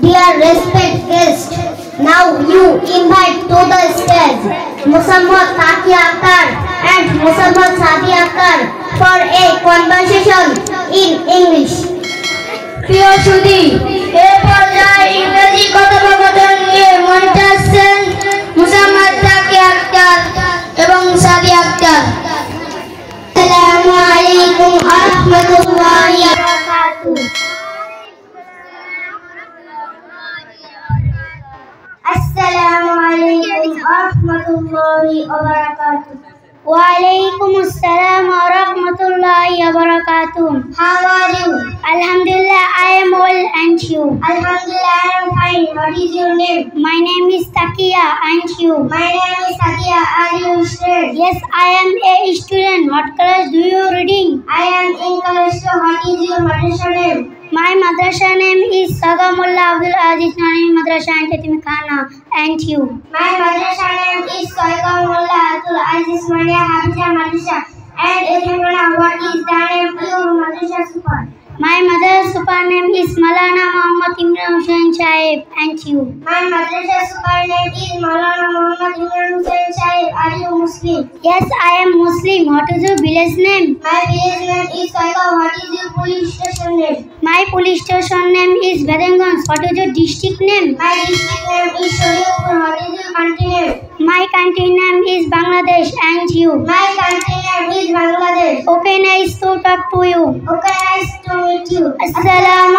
Dear respect guest, now you invite to the stage Muhammad Taqi Akhtar and Muhammad Sadi Akhtar for a conversation in English. প্রিয় সুধী, এ পর্যায়ে ইংরেজি কথোপকথন নিয়ে মঞ্চে আসছেন মুহাম্মদ তাকি আখতার এবং সাদি আখতার। আসসালামু আলাইকুম ওয়া রাহমাতুল্লাহি ওয়া বারাকাতুহু। Assalamu alaikum wa rahmatullahi wa barakatuh. Wa alaikum assalam wa rahmatullahi wa barakatuh. How are you? Alhamdulillah, I am well, and you? Alhamdulillah, I am fine. What is your name? My name is Taqiya, and you? My name is Taqiya. Are you a student? Yes, I am a student. What class do you reading? I am in class 2. What is your madrasa name? My madrasa name is Sagamullah Abdul Aziz Nani Madrasa and Yatimkhana. And you? My madrasa name is Sagamullah Abdul Aziz Maria Hafiza Madrasa and Yatimkhana. What is the name of your madrasa super? My mother's super name is Malana Muhammad Imran Hussain Sahib. And you? My madrasa super name is Malana Muhammad Imran Hussain Sahib. Are you Muslim? Yes, I am Muslim. What is your village name? My village name is Saika. What is your police station name? My police station name is Badanganj. What is your district name? My district name is Shariupur. What is your country name? My country name is Bangladesh. And you? My country name is Bangladesh. Okay, nice to talk to you. Okay, nice to meet you. Assalamu